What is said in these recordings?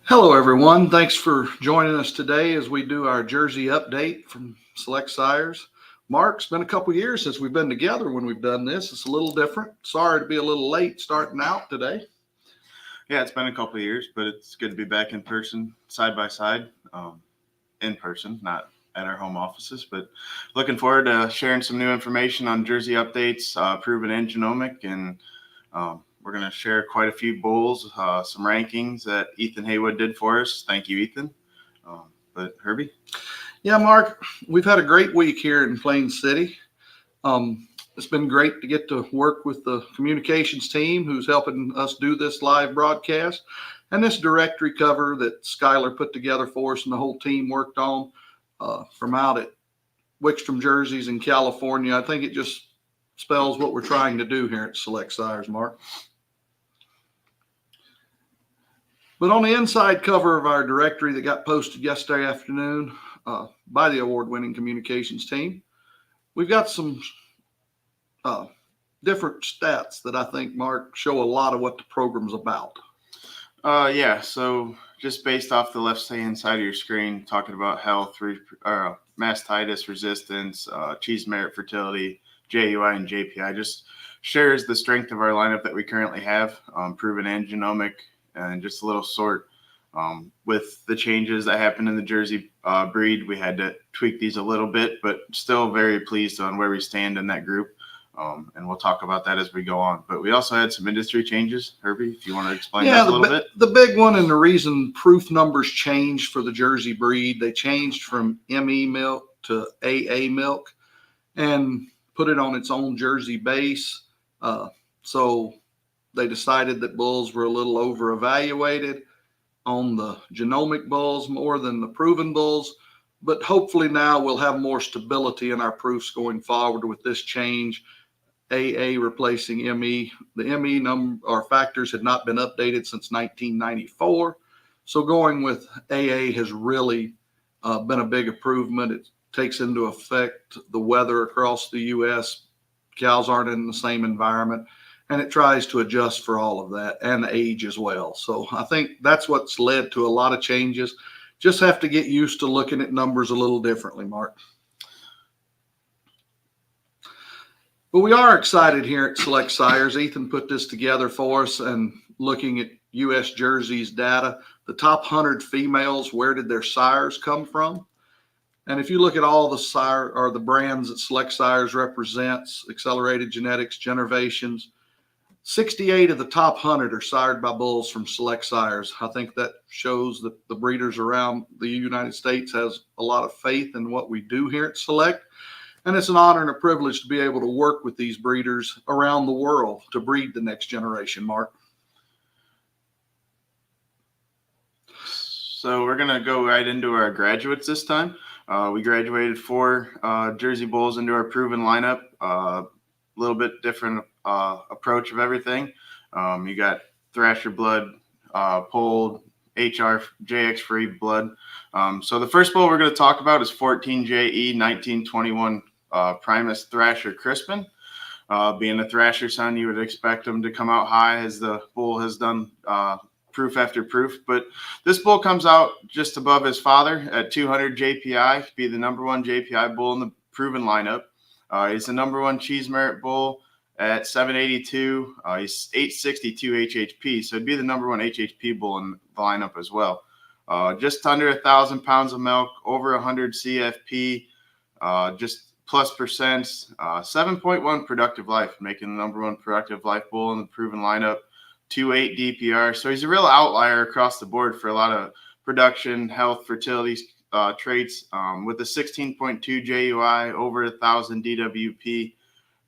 Hello, everyone. Thanks for joining us today as we do our Jersey update from Select Sires. Mark, it's been a couple years since we've been together when we've done this. It's a little different. Sorry to be a little late starting out today. Yeah, it's been a couple of years, but it's good to be back in person, side by side, in person, not at our home offices. But looking forward to sharing some new information on Jersey updates, proven and genomic, and we're going to share quite a few bulls, some rankings that Ethan Haywood did for us. Thank you, Ethan. But Herby? Yeah, Mark, we've had a great week here in Plain City. It's been great to get to work with the communications team who's helping us do this live broadcast and this directory cover that Skylar put together for us and the whole team worked on from out at Wickstrom Jerseys in California. I think it just spells what we're trying to do here at Select Sires, Mark. But on the inside cover of our directory that got posted yesterday afternoon by the award-winning communications team, we've got some different stats that I think, Mark, show a lot of what the program's about. Yeah, so just based off the left-hand side of your screen, talking about health, mastitis, resistance, cheese merit, fertility, JUI, and JPI, just shares the strength of our lineup that we currently have, proven and genomic, and just a little sort. With the changes that happened in the Jersey breed, we had to tweak these a little bit, but still very pleased on where we stand in that group. And we'll talk about that as we go on. But we also had some industry changes. Herby, if you want to explain that a little bit. The big one and the reason proof numbers changed for the Jersey breed, they changed from ME milk to AA milk and put it on its own Jersey base. So they decided that bulls were a little over evaluated on the genomic bulls more than the proven bulls. But hopefully now we'll have more stability in our proofs going forward with this change. AA replacing ME. The ME number or factors had not been updated since 1994. So going with AA has really been a big improvement. It takes into effect the weather across the U.S. Cows aren't in the same environment, and it tries to adjust for all of that and the age as well. So I think that's what's led to a lot of changes. Just have to get used to looking at numbers a little differently, Mark. But we are excited here at Select Sires. Ethan put this together for us and looking at U.S. Jersey's data, the top 100 females, where did their sires come from? And if you look at all the sire or the brands that Select Sires represents, Accelerated Genetics, Generations, 68 of the top 100 are sired by bulls from Select Sires. I think that shows that the breeders around the United States has a lot of faith in what we do here at Select. And it's an honor and a privilege to be able to work with these breeders around the world to breed the next generation, Mark. So we're going to go right into our graduates this time. We graduated 4 Jersey bulls into our proven lineup. A little bit different approach of everything. You got Thrasher blood, polled, HR, JX free blood. So the first bull we're going to talk about is 14JE 1921 Primus Thrasher Crispin. Being a Thrasher son, you would expect him to come out high as the bull has done proof after proof. But this bull comes out just above his father at 200 JPI, to be the number 1 JPI bull in the proven lineup. He's the number 1 cheese merit bull at 782. He's 862 HHP, so it'd be the number 1 HHP bull in the lineup as well. Just under 1,000 pounds of milk, over 100 CFP, just plus percents, 7.1 productive life, making the number 1 productive life bull in the proven lineup, 2.8 DPR. So he's a real outlier across the board for a lot of production, health, fertility traits, with a 16.2 JUI, over 1,000 DWP.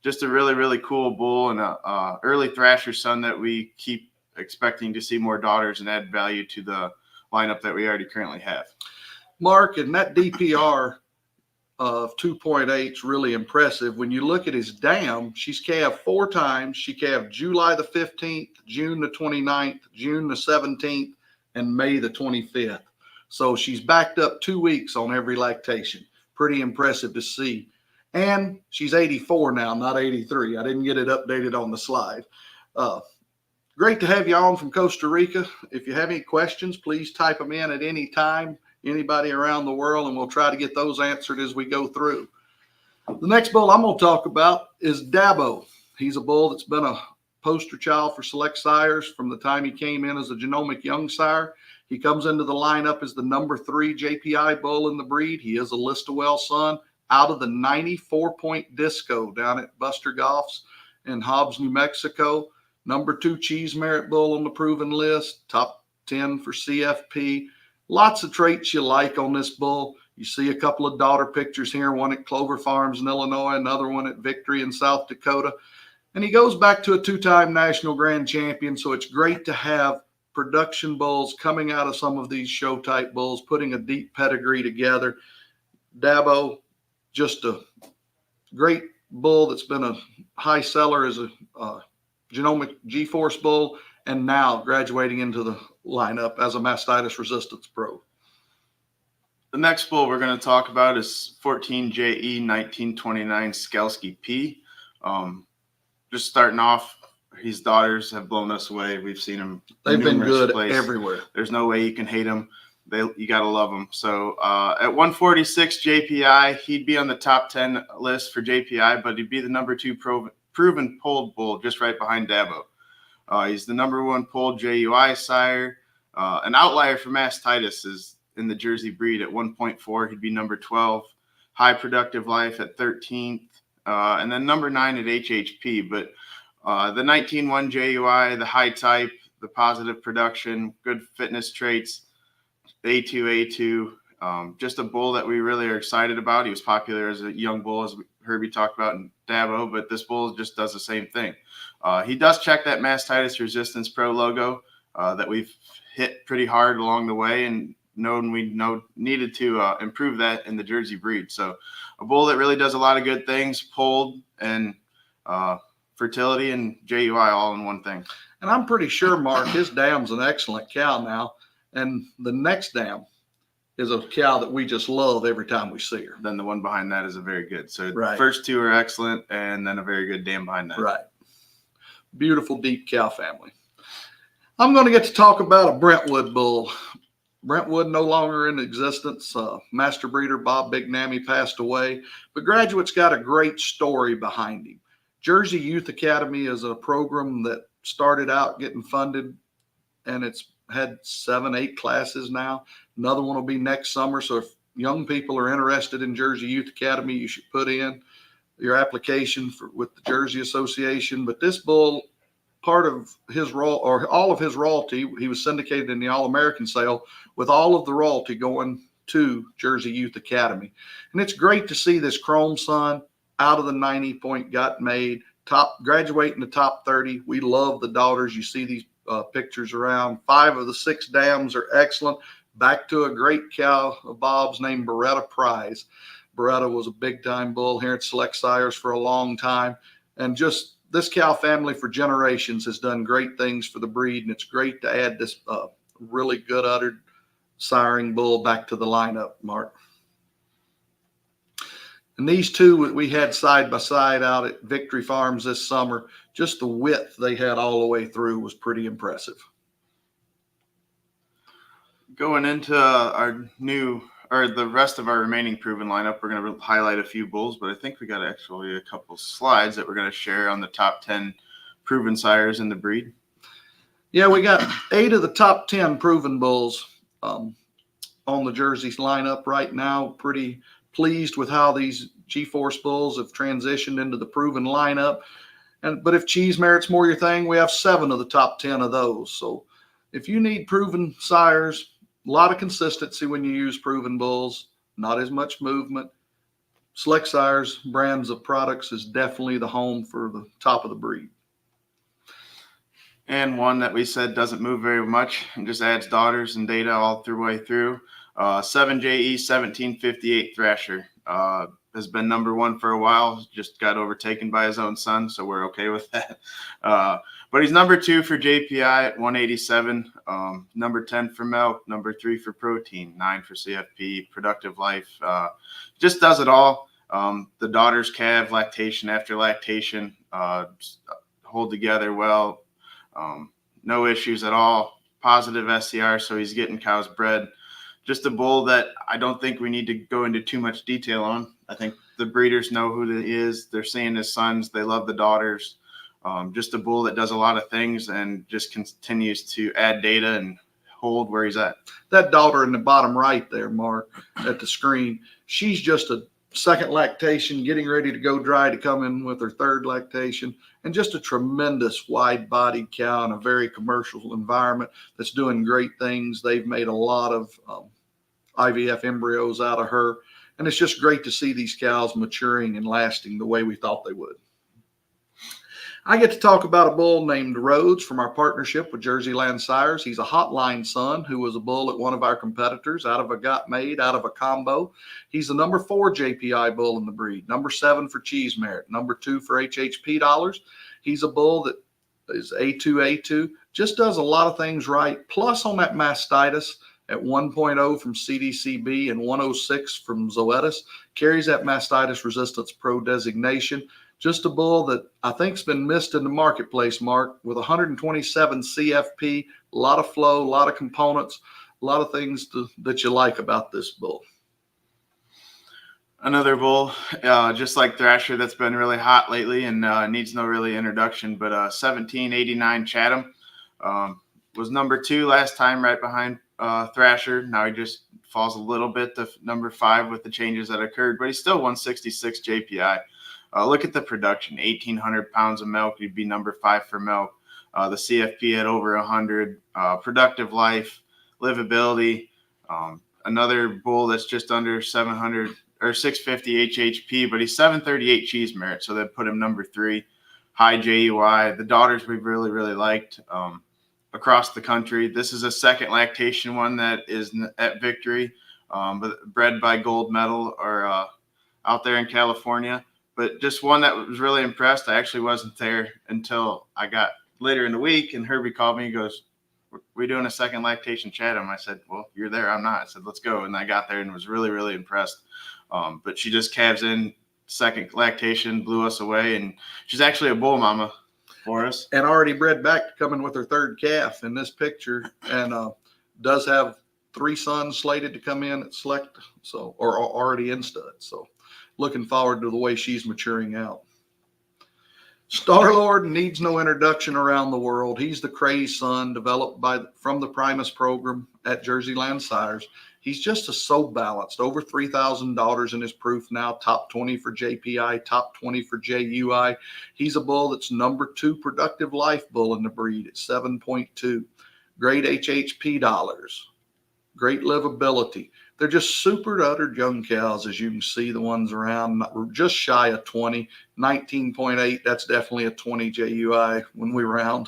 Just a really, really cool bull and a early Thrasher son that we keep expecting to see more daughters and add value to the lineup that we already currently have. Mark, and that DPR of 2.8 is really impressive. When you look at his dam, she's calved 4 times. She calved July the 15th, June the 29th, June the 17th, and May the 25th. So she's backed up 2 weeks on every lactation. Pretty impressive to see. And she's 84 now, not 83. I didn't get it updated on the slide. Great to have you on from Costa Rica. If you have any questions, please type them in at any time, anybody around the world, and we'll try to get those answered as we go through. The next bull I'm going to talk about is Dabo. He's a bull that's been a poster child for select sires from the time he came in as a genomic young sire. He comes into the lineup as the number 3 JPI bull in the breed. He is a Listowel son out of the 94-point disco down at Buster Golf's in Hobbs, New Mexico. Number 2 Cheese Merit bull on the proven list. Top 10 for CFP. Lots of traits you like on this bull. You see a couple of daughter pictures here, one at Clover Farms in Illinois, another one at Victory in South Dakota. And he goes back to a 2-time national grand champion, so it's great to have production bulls coming out of some of these show-type bulls, putting a deep pedigree together. Dabo, just a great bull that's been a high seller as a genomic G-Force bull, and now graduating into the lineup as a mastitis resistance pro. The next bull we're going to talk about is 14JE 1929 Skalski P. Just starting off, his daughters have blown us away. We've seen him. They've been good everywhere. There's no way you can hate them. You got to love them. So at 146 JPI, he'd be on the top 10 list for JPI, but he'd be the number 2 proven polled bull, just right behind Dabo. He's the number 1 polled JUI sire. An outlier for mastitis is in the Jersey breed at 1.4. He'd be number 12. High productive life at 13th. And then number 9 at HHP. But the 19-1 JUI, the high type, the positive production, good fitness traits, A2, just a bull that we really are excited about. He was popular as a young bull, as Herby talked about in Dabo, but this bull just does the same thing. He does check that mastitis resistance pro logo that we've hit pretty hard along the way, and needed to improve that in the Jersey breed. So a bull that really does a lot of good things, polled and fertility and JUI all in one thing. And I'm pretty sure, Mark, his dam's an excellent cow now. And the next dam is a cow that we just love every time we see her. Then the one behind that is a very good. So right. The first 2 are excellent, and then a very good dam behind that. Right. Beautiful, deep cow family. I'm going to get to talk about a Brentwood bull. Brentwood no longer in existence. Master breeder Bob Bignami passed away, but Graduate's got a great story behind him. Jersey Youth Academy is a program that started out getting funded, and it's had 7, 8 classes now. Another one will be next summer. So if young people are interested in Jersey Youth Academy, you should put in your application with the Jersey Association. But this bull, part of his all of his royalty, he was syndicated in the All-American sale with all of the royalty going to Jersey Youth Academy. And it's great to see this Chrome son out of the 90-point got made, graduate in the top 30. We love the daughters. You see these pictures around. 5 of the 6 dams are excellent. Back to a great cow of Bob's named Beretta Prize. Beretta was a big-time bull here at Select Sires for a long time. And just this cow family for generations has done great things for the breed, and it's great to add this really good uddered siring bull back to the lineup, Mark. And these 2 we had side by side out at Victory Farms this summer. Just the width they had all the way through was pretty impressive. Going into the rest of our remaining proven lineup, we're going to highlight a few bulls, but I think we got actually a couple slides that we're going to share on the top 10 proven sires in the breed. Yeah, we got 8 of the top 10 proven bulls on the Jersey lineup right now. Pretty pleased with how these G-Force bulls have transitioned into the proven lineup. But if cheese merit's more your thing, we have 7 of the top 10 of those. So if you need proven sires, a lot of consistency when you use proven bulls, not as much movement. Select Sires brands of products is definitely the home for the top of the breed. And one that we said doesn't move very much and just adds daughters and data all the way through. 7JE 1758 Thrasher has been number 1 for a while. Just got overtaken by his own son, so we're okay with that. But he's number 2 for JPI at 187, number 10 for milk, number 3 for protein, 9 for CFP, productive life. Just does it all. The daughters calve lactation after lactation, hold together well. no issues at all. Positive SCR, so he's getting cows bred. Just a bull that I don't think we need to go into too much detail on. I think the breeders know who he is. They're seeing his sons. They love the daughters. Just a bull that does a lot of things and just continues to add data and hold where he's at. That daughter in the bottom right there, Mark, at the screen, she's just a second lactation, getting ready to go dry to come in with her third lactation, and just a tremendous wide-bodied cow in a very commercial environment that's doing great things. They've made a lot of IVF embryos out of her, and it's just great to see these cows maturing and lasting the way we thought they would. I get to talk about a bull named Rhodes from our partnership with Jersey Land Sires. He's a hotline son who was a bull at one of our competitors out of a combo. He's the number 4 JPI bull in the breed, number 7 for cheese merit, number 2 for HHP dollars. He's a bull that is A2, just does a lot of things right. Plus on that mastitis at 1.0 from CDCB and 106 from Zoetis, carries that mastitis resistance pro designation. Just a bull that I think's been missed in the marketplace, Mark, with 127 CFP, a lot of flow, a lot of components, a lot of things that you like about this bull. Another bull, just like Thrasher, that's been really hot lately and needs no really introduction, but 1789 Chatham was number 2 last time, right behind Thrasher. Now he just falls a little bit to number 5 with the changes that occurred, but he's still 166 JPI. Look at the production, 1,800 pounds of milk. He'd be number 5 for milk. The CFP at over 100. Productive life, livability. Another bull that's just under 700 or 650 HHP, but he's 738 cheese merit, so that put him number 3. High JUI. The daughters we've really, really liked across the country. This is a second lactation one that is at Victory, but bred by Gold Medal or out there in California. But just one that was really impressed. I actually wasn't there until I got later in the week, and Herby called me. He goes, "We're doing a second lactation Chatham." I said, "Well, you're there. I'm not." I said, "Let's go." And I got there and was really, really impressed. But she just calves in second lactation, blew us away, and she's actually a bull mama for us. And already bred back, coming with her third calf in this picture, and does have 3 sons slated to come in at select, so or already in stud. So looking forward to the way she's maturing out. Starlord needs no introduction around the world. He's the crazed son developed from the Primus program at Jersey Land Sires. He's just so balanced, over $3,000 in his proof now, top 20 for JPI, top 20 for JUI. He's a bull that's number 2 productive life bull in the breed at 7.2. Great HHP dollars, great livability. They're just super uttered young cows, as you can see, the ones around, just shy of 20, 19.8. That's definitely a 20 JUI when we round.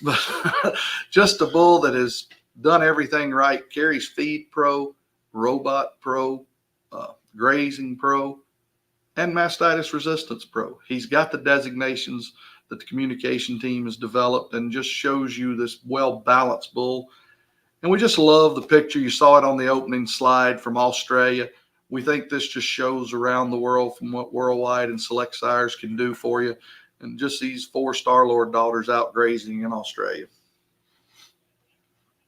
But just a bull that has done everything right, carries feed pro, robot pro, grazing pro, and mastitis resistance pro. He's got the designations that the communication team has developed and just shows you this well-balanced bull. And we just love the picture. You saw it on the opening slide from Australia. We think this just shows around the world from what Worldwide and Select Sires can do for you. And just these 4 Starlord daughters out grazing in Australia.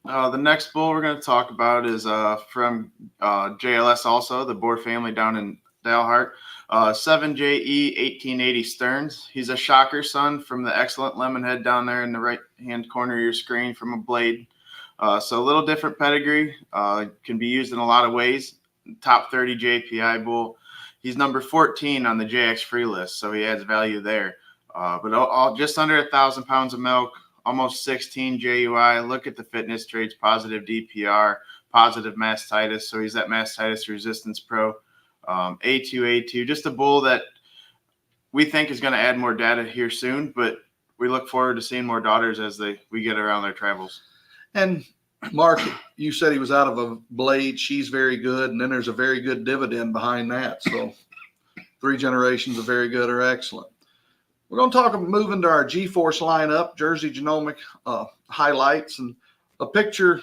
The next bull we're going to talk about is from JLS also, the Boer family down in Dalhart. 7JE 1880 Stearns. He's a shocker son from the excellent Lemonhead down there in the right-hand corner of your screen from a blade. So a little different pedigree, can be used in a lot of ways. Top 30 JPI bull. He's number 14 on the JX free list, so he adds value there. But all just under 1,000 pounds of milk, almost 16 JUI. Look at the fitness traits, positive DPR, positive mastitis. So he's that mastitis resistance pro. A2, just a bull that we think is going to add more data here soon, but we look forward to seeing more daughters as we get around their travels. And Mark, you said he was out of a blade. She's very good. And then there's a very good dividend behind that. So 3 generations of very good or excellent. We're going to talk, move into our G-Force lineup, Jersey Genomic highlights, and a picture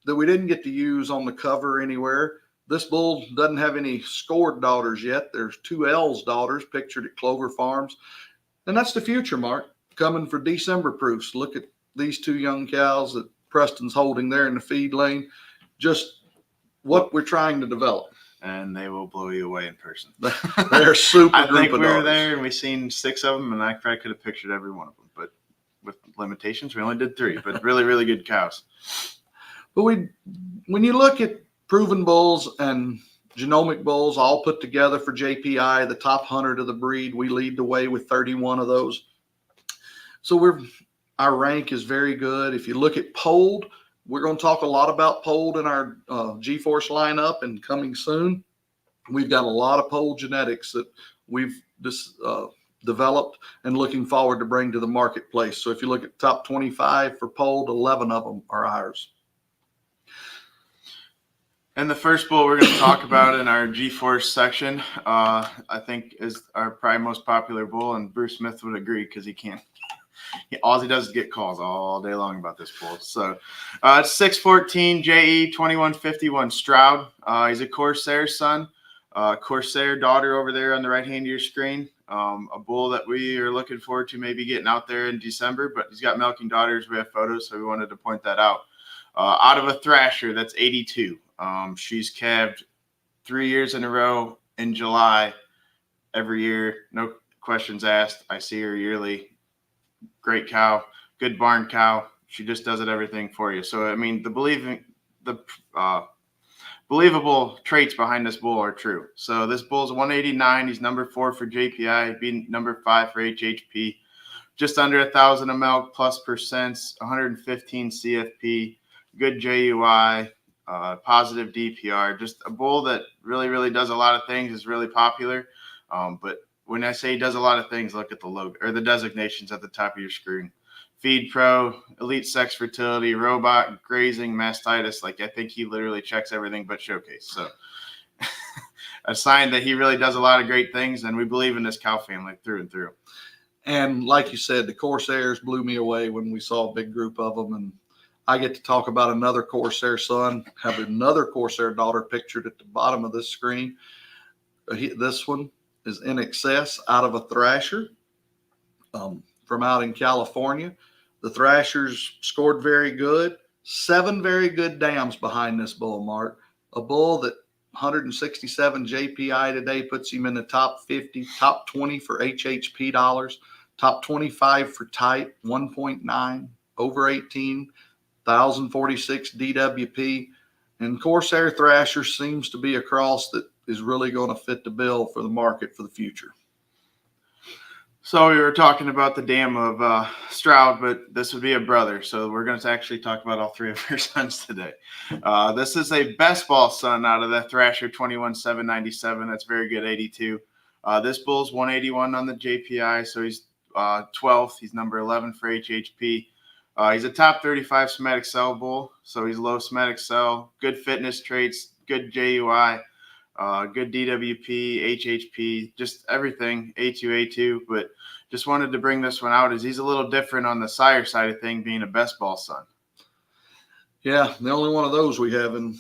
that we didn't get to use on the cover anywhere. This bull doesn't have any scored daughters yet. There's 2 L's daughters pictured at Clover Farms. And that's the future, Mark, coming for December proofs. Look at these two young cows that Preston's holding there in the feed lane, just what we're trying to develop. And they will blow you away in person. They're super I group think of we were dogs. there and we seen 6 of them, and I probably could have pictured every one of them. But with limitations, we only did 3. But really, really good cows. But when you look at proven bulls and genomic bulls all put together for JPI, the top 100 of the breed, we lead the way with 31 of those. So our rank is very good. If you look at polled, we're going to talk a lot about polled in our G-Force lineup and coming soon. We've got a lot of polled genetics that we've developed and looking forward to bring to the marketplace. So if you look at top 25 for polled, 11 of them are ours. And the first bull we're going to talk about in our G-Force section, I think is our probably most popular bull, and Bruce Smith would agree because all he does is get calls all day long about this bull. So it's 614 JE 2151 Stroud. He's a Corsair son, Corsair daughter over there on the right hand of your screen. A bull that we are looking forward to maybe getting out there in December, but he's got milking daughters. We have photos, so we wanted to point that out. Out of a Thrasher, that's 82. She's calved 3 years in a row in July every year. No questions asked. I see her yearly. Great cow, good barn cow. She just does everything for you. So, I mean, the believable traits behind this bull are true. So this bull's 189. He's number 4 for JPI. He'd be number 5 for HHP. Just under 1,000 of milk plus percents, 115 CFP, good JUI, positive DPR. Just a bull that really, really does a lot of things, is really popular. But when I say he does a lot of things, look at the logo or the designations at the top of your screen. Feed Pro, Elite Sex Fertility, Robot, Grazing, Mastitis. Like, I think he literally checks everything but Showcase. So a sign that he really does a lot of great things, and we believe in this cow family through and through. And like you said, the Corsairs blew me away when we saw a big group of them. And I get to talk about another Corsair son, have another Corsair daughter pictured at the bottom of this screen. This one is In Excess out of a Thrasher from out in California. The Thrashers scored very good. 7 very good dams behind this bull, Mark. A bull that 167 JPI today puts him in the top 50, top 20 for HHP dollars, top 25 for type, 1.9, over 18, 1,046 DWP. And Corsair Thrasher seems to be a cross that is really going to fit the bill for the market for the future. So we were talking about the dam of Stroud, but this would be a brother. So we're going to actually talk about all 3 of her sons today. This is a best ball son out of the Thrasher 21,797. That's very good, 82. This bull's 181 on the JPI, so he's 12th. He's number 11 for HHP. He's a top 35 somatic cell bull, so he's low somatic cell, good fitness traits, good JUI. Good DWP, HHP, just everything, A2, but just wanted to bring this one out as he's a little different on the sire side of thing, being a best ball son. Yeah, the only one of those we have in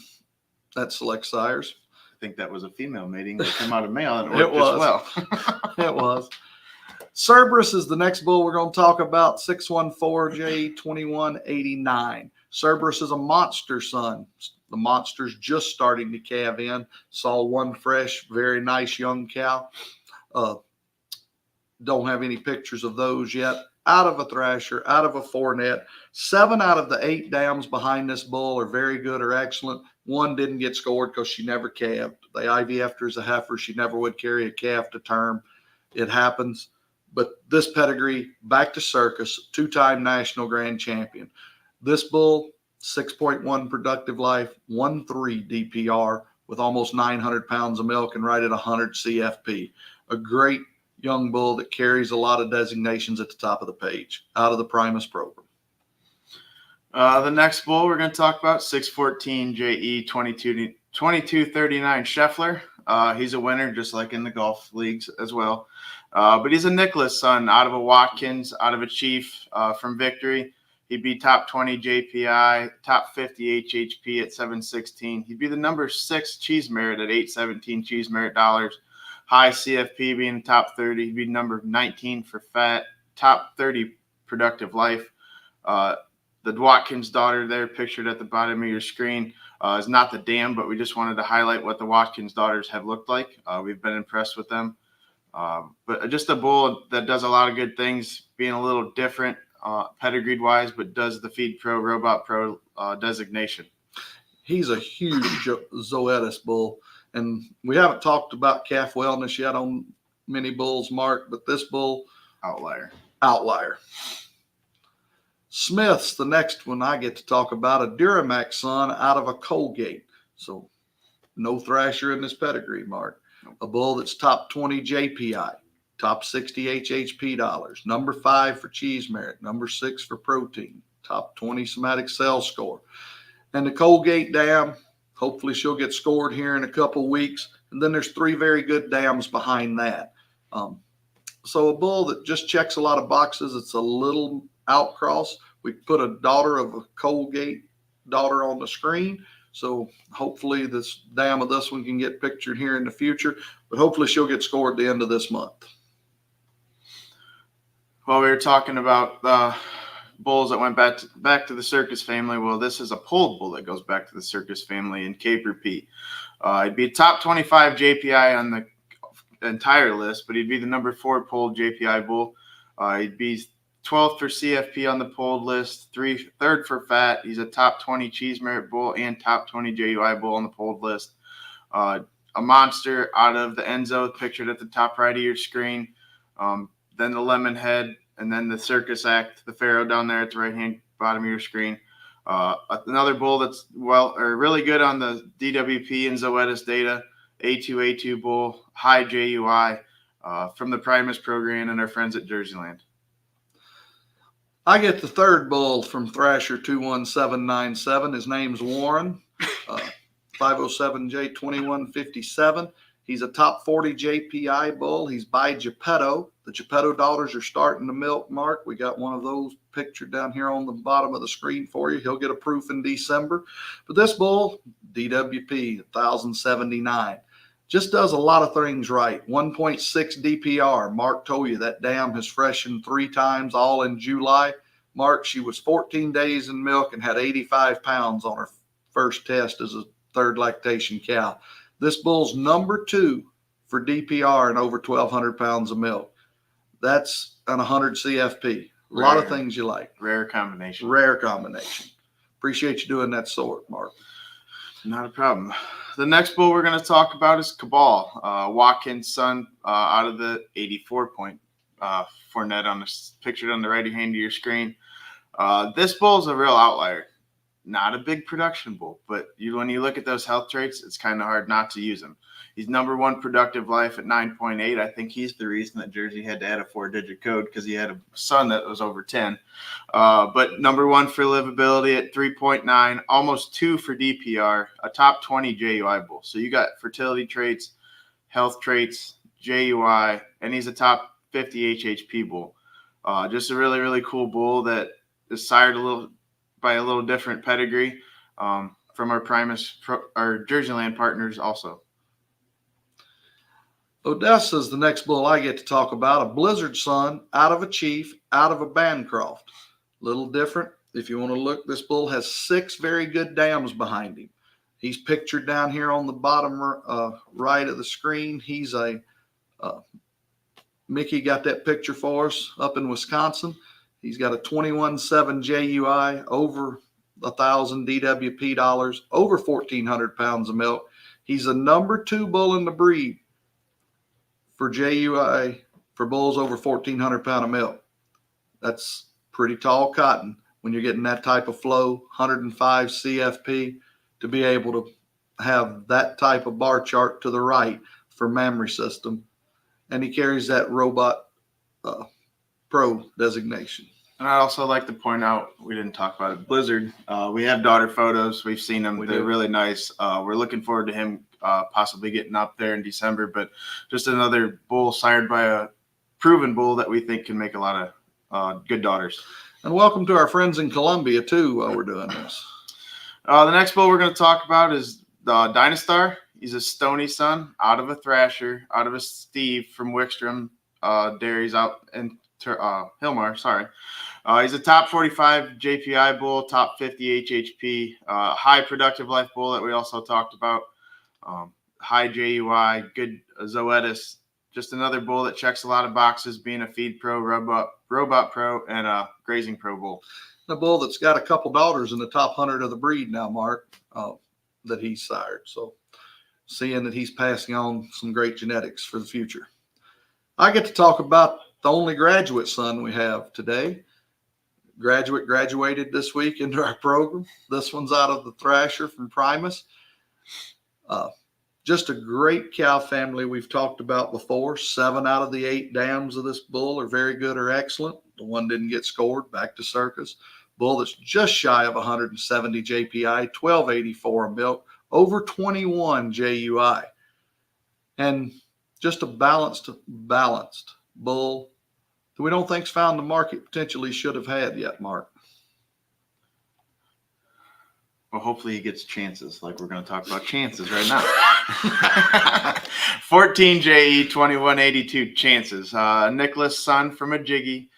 that select sires. I think that was a female mating that came out of male and it worked was. as well. It was. Cerberus is the next bull we're going to talk about, 614J2189. Cerberus is a monster son. The monster's just starting to calve in. Saw one fresh, very nice young cow. Don't have any pictures of those yet. Out of a Thrasher, out of a 4-net. 7 out of the 8 dams behind this bull are very good or excellent. One didn't get scored because she never calved. They IVF'd her as a heifer. She never would carry a calf to term. It happens. But this pedigree, back to circus, 2-time national grand champion. This bull, 6.1 productive life, 1.3 DPR with almost 900 pounds of milk and right at 100 CFP. A great young bull that carries a lot of designations at the top of the page out of the Primus program. The next bull we're going to talk about, 614 JE 2239 Scheffler. He's a winner just like in the golf leagues as well. But he's a Nicholas son out of a Watkins, out of a Chief from Victory. He'd be top 20 JPI, top 50 HHP at 716. He'd be the number 6 cheese merit at 817 cheese merit dollars. High CFP being top 30. He'd be number 19 for fat, top 30 productive life. The Watkins daughter there, pictured at the bottom of your screen, is not the dam, but we just wanted to highlight what the Watkins daughters have looked like. We've been impressed with them. But just a bull that does a lot of good things, being a little different pedigreed-wise, but does the Feed Pro, Robot Pro designation. He's a huge Zoetis bull. And we haven't talked about calf wellness yet on many bulls, Mark, but this bull, outlier. Smith's the next one I get to talk about, a Duramax son out of a Colgate. So no thrasher in this pedigree, Mark. A bull that's top 20 JPI, top 60 HHP dollars, number 5 for cheese merit, number 6 for protein, top 20 somatic cell score. And the Colgate dam, hopefully she'll get scored here in a couple weeks. And then there's 3 very good dams behind that. So a bull that just checks a lot of boxes. It's a little outcross. We put a daughter of a Colgate daughter on the screen. So hopefully this dam of this one can get pictured here in the future. But hopefully she'll get scored at the end of this month. Well, we were talking about bulls that went back to the circus family. Well, this is a polled bull that goes back to the circus family in Caper Pete. He'd be top 25 JPI on the entire list, but he'd be the number 4 polled JPI bull. He'd be 12th for CFP on the polled list, 3rd for fat. He's a top 20 cheese merit bull and top 20 JUI bull on the polled list. A monster out of the Enzo, pictured at the top right of your screen. Then the lemon head, and then the circus act, the Pharaoh down there at the right-hand bottom of your screen. Another bull that's really good on the DWP and Zoetis data, A2 bull, high JUI from the Primus program and our friends at Jerseyland. I get the third bull from Thrasher 21797. His name's Warren, 507J2157. He's a top 40 JPI bull. He's by Geppetto. The Geppetto daughters are starting to milk, Mark. We got one of those pictured down here on the bottom of the screen for you. He'll get a proof in December. But this bull, DWP, 1079. Just does a lot of things right. 1.6 DPR. Mark told you that dam has freshened 3 times, all in July. Mark, she was 14 days in milk and had 85 pounds on her first test as a third lactation cow. This bull's number 2 for DPR and over 1,200 pounds of milk. That's an 100 CFP. A lot of things you like. Rare combination. Appreciate you doing that sort, Mark. Not a problem. The next bull we're going to talk about is Cabal, Watkins' son, out of the 84 point Fournette pictured on the right hand of your screen. This bull is a real outlier. Not a big production bull, but when you look at those health traits, it's kind of hard not to use him. He's number 1 productive life at 9.8. I think he's the reason that Jersey had to add a 4-digit code, because he had a son that was over 10. But number 1 for livability at 3.9, almost 2 for DPR, a top 20 JUI bull. So you got fertility traits, health traits, JUI, and he's a top 50 HHP bull. Just a really, really cool bull that is sired by a little different pedigree from our Primus, our Jerseyland partners also. Odessa's the next bull I get to talk about, a Blizzard son out of a Chief, out of a Bancroft. Little different. If you want to look, this bull has 6 very good dams behind him. He's pictured down here on the bottom right of the screen. He's a Mickey got that picture for us up in Wisconsin. He's got a 21.7 JUI, over 1,000 DWP dollars, over 1,400 pounds of milk. He's a number 2 bull in the breed for JUI for bulls over 1,400 pound of milk. That's pretty tall cotton when you're getting that type of flow, 105 CFP, to be able to have that type of bar chart to the right for mammary system. And he carries that Robot Pro designation. And I'd also like to point out, we didn't talk about it, Blizzard. We have daughter photos. We've seen them. They're really nice. We're looking forward to him possibly getting up there in December. But just another bull sired by a proven bull that we think can make a lot of good daughters. And welcome to our friends in Columbia, too, while we're doing this. The next bull we're going to talk about is Dynastar. He's a Stony son, out of a Thrasher, out of a Steve from Wickstrom Dairies out in Hilmar, sorry. He's a top 45 JPI bull, top 50 HHP, high productive life bull that we also talked about. High JUI, good Zoetis. Just another bull that checks a lot of boxes, being a feed pro, robot pro, and a grazing pro bull. A bull that's got a couple daughters in the top 100 of the breed now, Mark, that he's sired. So seeing that he's passing on some great genetics for the future. I get to talk about the only graduate son we have today. Graduated this week into our program. This one's out of the Thrasher from Primus. Just a great cow family we've talked about before. 7 out of the 8 dams of this bull are very good or excellent. The one didn't get scored, back to circus. Bull that's just shy of 170 JPI, 1284 milk, over 21 JUI. And just a balanced bull that we don't think's found the market potentially should have had yet, Mark. Well, hopefully he gets chances, like we're going to talk about chances right now. 14 JE, 2182 chances. Nicholas' son from a Jiggy,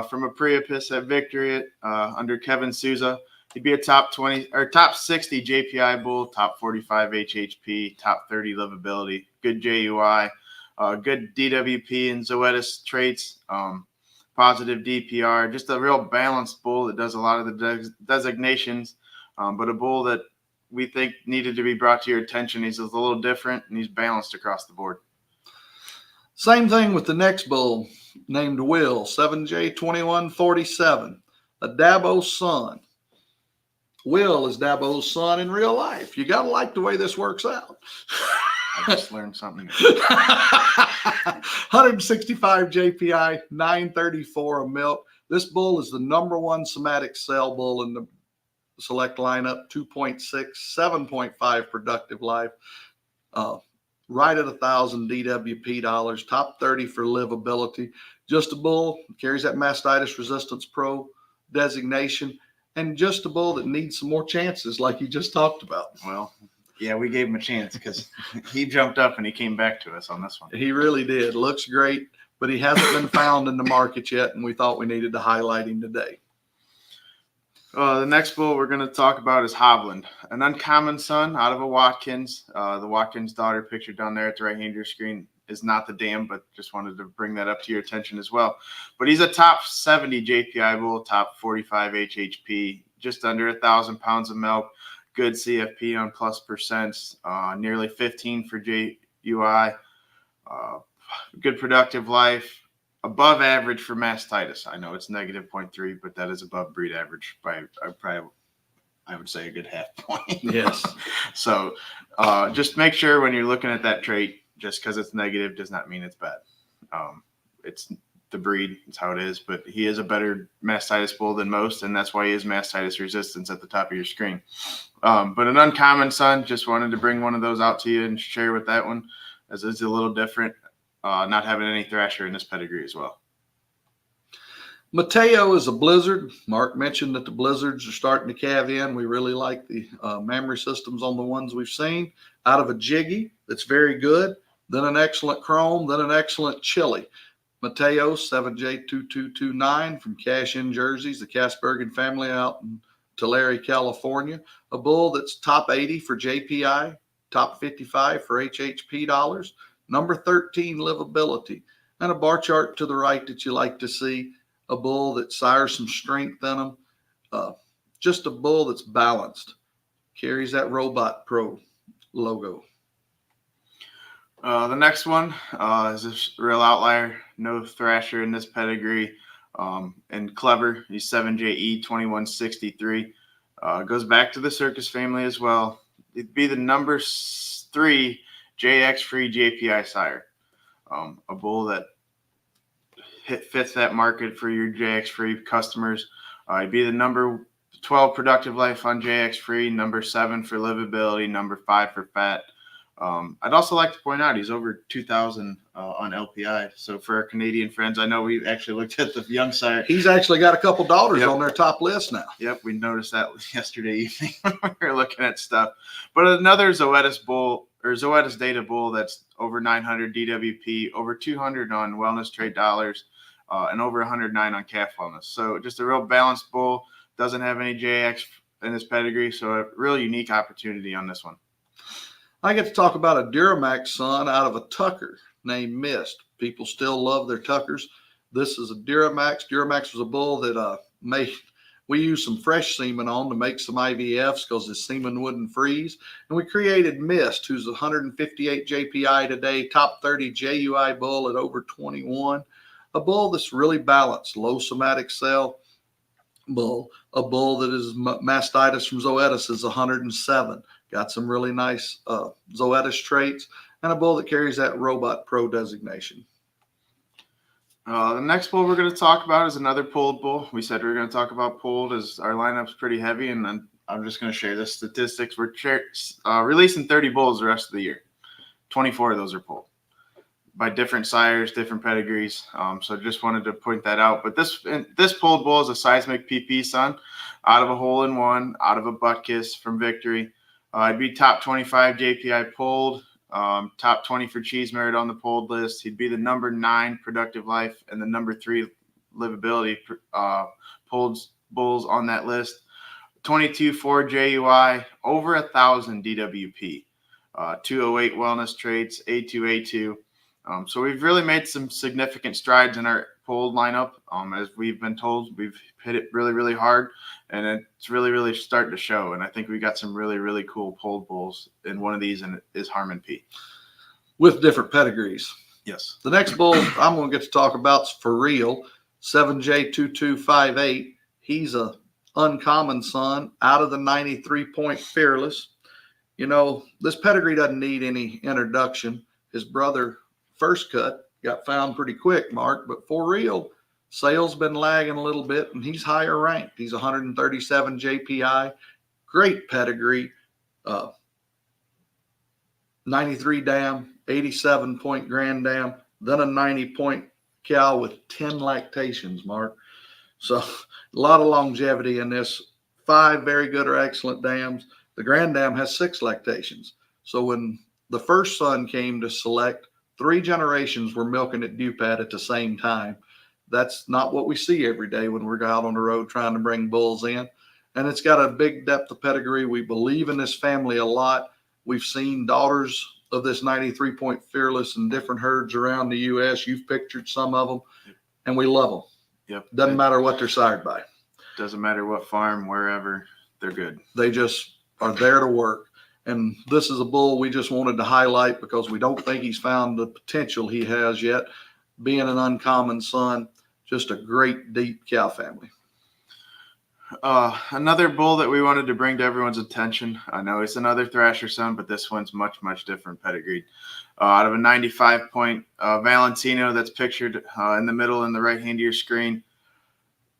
from a Priapus at Victory under Kevin Souza. He'd be a top 20 or top 60 JPI bull, top 45 HHP, top 30 livability, good JUI, good DWP and Zoetis traits, positive DPR, just a real balanced bull that does a lot of the designations. But a bull that we think needed to be brought to your attention. He's a little different, and he's balanced across the board. Same thing with the next bull named Will, 7J2147, a Dabo's son. Will is Dabo's son in real life. You got to like the way this works out. I just learned something. 165 JPI, 934 of milk. This bull is the #1 somatic cell bull in the select lineup, 2.6, 7.5 productive life, right at 1,000 DWP dollars, top 30 for livability. Just a bull, carries that mastitis resistance pro designation, and just a bull that needs some more chances like you just talked about. Well, yeah, we gave him a chance because he jumped up and he came back to us on this one. He really did. Looks great, but he hasn't been found in the market yet, and we thought we needed to highlight him today. The next bull we're going to talk about is Hovland, an uncommon son out of a Watkins. The Watkins daughter pictured down there at the right hand of your screen is not the dam, but just wanted to bring that up to your attention as well. But he's a top 70 JPI bull, top 45 HHP, just under 1,000 pounds of milk, good CFP on plus percents, nearly 15 for JUI, good productive life. Above average for mastitis. I know it's -0.3, but that is above breed average by I would say a good half point. Yes. So just make sure when you're looking at that trait, just because it's negative does not mean it's bad. It's the breed. It's how it is. But he is a better mastitis bull than most, and that's why he has mastitis resistance at the top of your screen. But an uncommon son, just wanted to bring one of those out to you and share with that one, as it's a little different. Not having any Thrasher in this pedigree as well. Mateo is a blizzard. Mark mentioned that the blizzards are starting to calve in. We really like the memory systems on the ones we've seen. Out of a Jiggy that's very good, then an excellent Chrome, then an excellent Chili. Mateo, 7J2229 from Cash In Jerseys, the Kasbergen family out in Tulare, California. A bull that's top 80 for JPI, top 55 for HHP dollars. Number 13 livability, and a bar chart to the right that you like to see. A bull that sires some strength in him. Just a bull that's balanced. Carries that Robot Pro logo. The next one is a real outlier. No Thrasher in this pedigree. And Clever, he's 7JE 2163. Goes back to the circus family as well. It'd be the number 3 JX free JPI sire, a bull that fits that market for your JX free customers. It'd be the number 12 productive life on JX free, number 7 for livability, number 5 for fat. I'd also like to point out he's over 2,000 on LPI. So for our Canadian friends, I know we actually looked at the young sire. He's actually got a couple daughters on their top list now. Yep, we noticed that yesterday evening when we were looking at stuff. But another Zoetis bull, or Zoetis data bull, that's over 900 DWP, over 200 on wellness trait dollars, and over 109 on calf wellness. So just a real balanced bull. Doesn't have any JX in his pedigree, so a real unique opportunity on this one. I get to talk about a Duramax son out of a Tucker named Mist. People still love their Tuckers. This is a Duramax. Duramax was a bull that we used some fresh semen on to make some IVFs because the semen wouldn't freeze. And we created Mist, who's 158 JPI today, top 30 JUI bull at over 21. A bull that's really balanced, low somatic cell bull. A bull that is mastitis from Zoetis is 107. Got some really nice Zoetis traits. And a bull that carries that Robot Pro designation. The next bull we're going to talk about is another polled bull. We said we were going to talk about polled as our lineup's pretty heavy, and then I'm just going to share the statistics. We're releasing 30 bulls the rest of the year. 24 of those are polled by different sires, different pedigrees. So just wanted to point that out. But this polled bull is a seismic PP son out of a hole-in-one, out of a butt kiss from Victory. I'd be top 25 JPI polled. Top 20 for cheese merit on the polled list. He'd be the number 9 productive life and the number 3 livability polled bulls on that list. 22 for JUI, over 1,000 DWP, 208 wellness traits, A2A2. So we've really made some significant strides in our polled lineup. As we've been told, we've hit it really, really hard, and it's really, really starting to show. And I think we got some really, really cool polled bulls, and one of these is Harmon P. With different pedigrees. Yes. The next bull I'm going to get to talk about is For Real, 7J2258. He's a uncommon son out of the 93-point Fearless. You know, this pedigree doesn't need any introduction. His brother, First Cut, got found pretty quick, Mark, but For Real, sales been lagging a little bit, and he's higher ranked. He's 137 JPI, great pedigree, 93 dam, 87-point grand dam, then a 90-point cow with 10 lactations, Mark. So a lot of longevity in this. 5 very good or excellent dams. The grand dam has 6 lactations. So when the first son came to select, 3 generations were milking at Dupad at the same time. That's not what we see every day when we're out on the road trying to bring bulls in. And it's got a big depth of pedigree. We believe in this family a lot. We've seen daughters of this 93-point Fearless in different herds around the U.S. You've pictured some of them, and we love them. Yep. Doesn't matter what they're sired by. Doesn't matter what farm, wherever, they're good. They just are there to work. And this is a bull we just wanted to highlight because we don't think he's found the potential he has yet. Being an uncommon son, just a great, deep cow family. Another bull that we wanted to bring to everyone's attention. I know it's another Thrasher son, but this one's much, much different pedigreed. Out of a 95-point Valentino that's pictured in the middle in the right hand of your screen.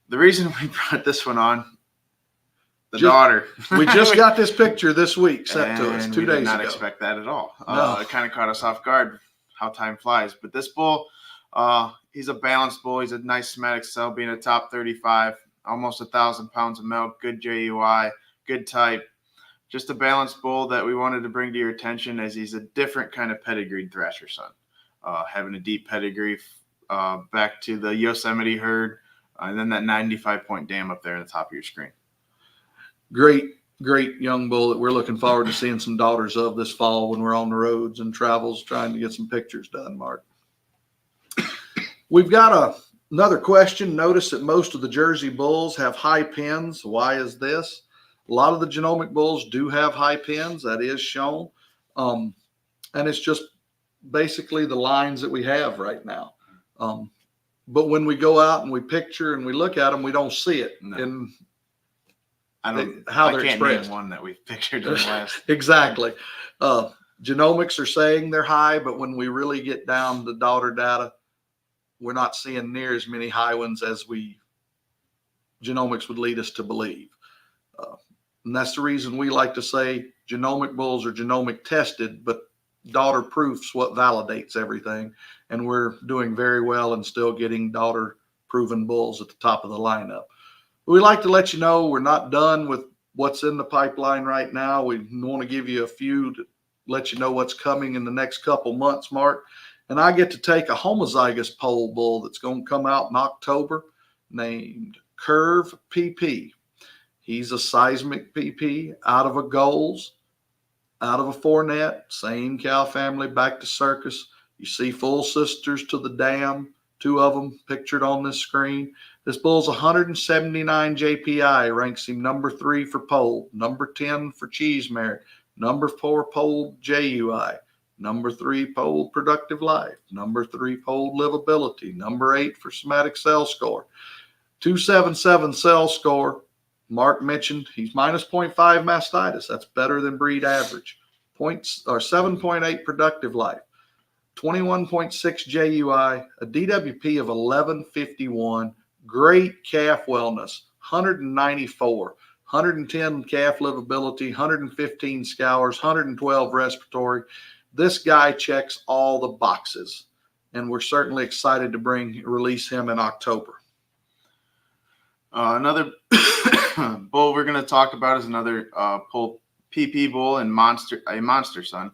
The reason we brought this one on, daughter. We just got this picture this week sent to us 2 days ago. We did not expect that at all. No. It kind of caught us off guard how time flies. But this bull, he's a balanced bull. He's a nice somatic cell, being a top 35, almost 1,000 pounds of milk, good JUI, good type. Just a balanced bull that we wanted to bring to your attention as he's a different kind of pedigreed Thrasher son. Having a deep pedigree back to the Yosemite herd, and then that 95-point dam up there at the top of your screen. Great young bull that we're looking forward to seeing some daughters of this fall when we're on the roads and travels trying to get some pictures done, Mark. We've got another question. Notice that most of the Jersey bulls have high pins. Why is this? A lot of the genomic bulls do have high pins. That is shown. And it's just basically the lines that we have right now. But when we go out and we picture and we look at them, we don't see it. No. I can't name one that we've pictured in the last. Exactly. Genomics are saying they're high, but when we really get down to daughter data, we're not seeing near as many high ones as genomics would lead us to believe. And that's the reason we like to say genomic bulls are genomic tested, but daughter proof's what validates everything. And we're doing very well and still getting daughter proven bulls at the top of the lineup. We like to let you know we're not done with what's in the pipeline right now. We want to give you a few to let you know what's coming in the next couple months, Mark. And I get to take a homozygous pole bull that's going to come out in October named Curve PP. He's a seismic PP out of a Goals, out of a Fournette, same cow family, back to Circus. You see full sisters to the dam, 2 of them pictured on this screen. This bull's 179 JPI, ranks him number 3 for pole, number 10 for cheese merit, number 4 pole JUI, number 3 pole productive life, number 3 pole livability, number 8 for somatic cell score, 277 cell score. Marc mentioned he's minus 0.5 mastitis. That's better than breed average. 7.8 productive life, 21.6 JUI, a DWP of 1151, great calf wellness, 194, 110 calf livability, 115 scours, 112 respiratory. This guy checks all the boxes, and we're certainly excited to release him in October. Another bull we're going to talk about is another pole PP bull and a monster son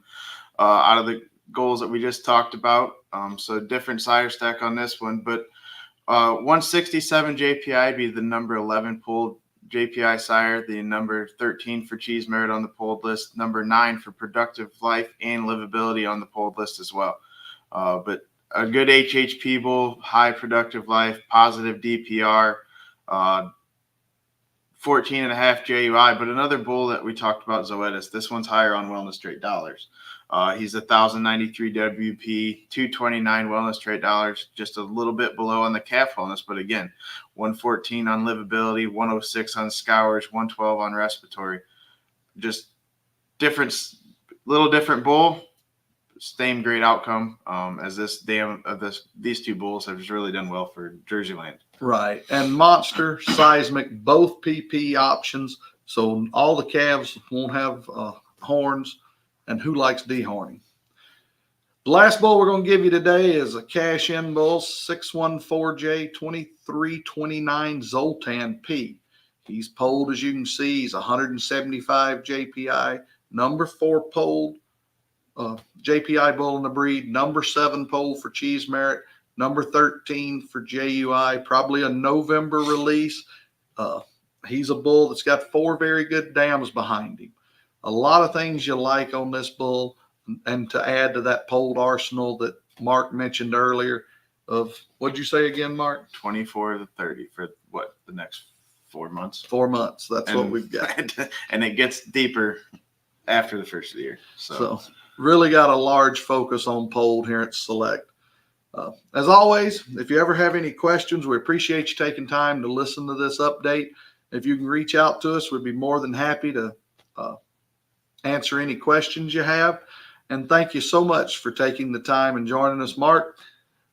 out of the goals that we just talked about. So different sire stack on this one, but 167 JPI be the number 11 pulled JPI sire, the number 13 for cheese merit on the pulled list, number 9 for productive life and livability on the pulled list as well. But a good HHP bull, high productive life, positive DPR, 14.5 JUI. But another bull that we talked about, Zoetis, this one's higher on wellness trait dollars. He's 1,093 WP, 229 wellness trait dollars, just a little bit below on the calf wellness, but again, 114 on livability, 106 on scours, 112 on respiratory. Just little different bull, same great outcome as these 2 bulls have just really done well for Jersey land. Right, and monster, seismic, both PP options, so all the calves won't have horns. And who likes dehorning? The last bull we're going to give you today is a cash-in bull, 614J 2329 Zoltan P. He's polled, as you can see. He's 175 JPI, number 4 polled JPI bull in the breed, number 7 poll for cheese merit, number 13 for JUI, probably a November release. He's a bull that's got 4 very good dams behind him. A lot of things you like on this bull, and to add to that polled arsenal that Marc mentioned earlier of, what'd you say again, Marc? 24 to 30 for the next 4 months? 4 months. That's what we've got. And it gets deeper after the first of the year. So really got a large focus on polled here at Select. As always, if you ever have any questions, we appreciate you taking time to listen to this update. If you can reach out to us, we'd be more than happy to answer any questions you have. And thank you so much for taking the time and joining us, Marc.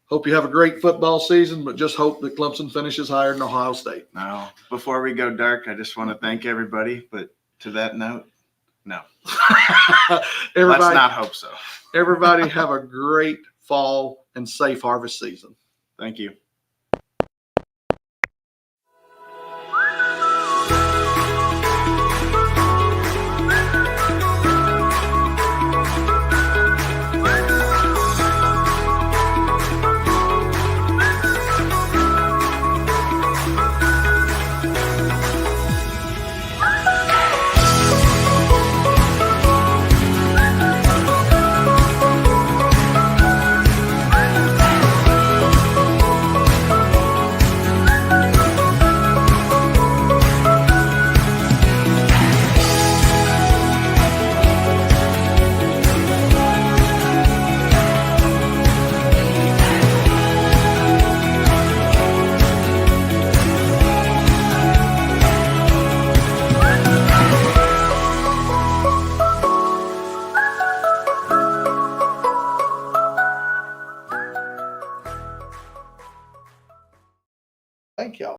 Hope you have a great football season, but just hope that Clemson finishes higher than Ohio State. Now, before we go dark, I just want to thank everybody. But to that note, no. Let's not hope so. Everybody have a great fall and safe harvest season. Thank you.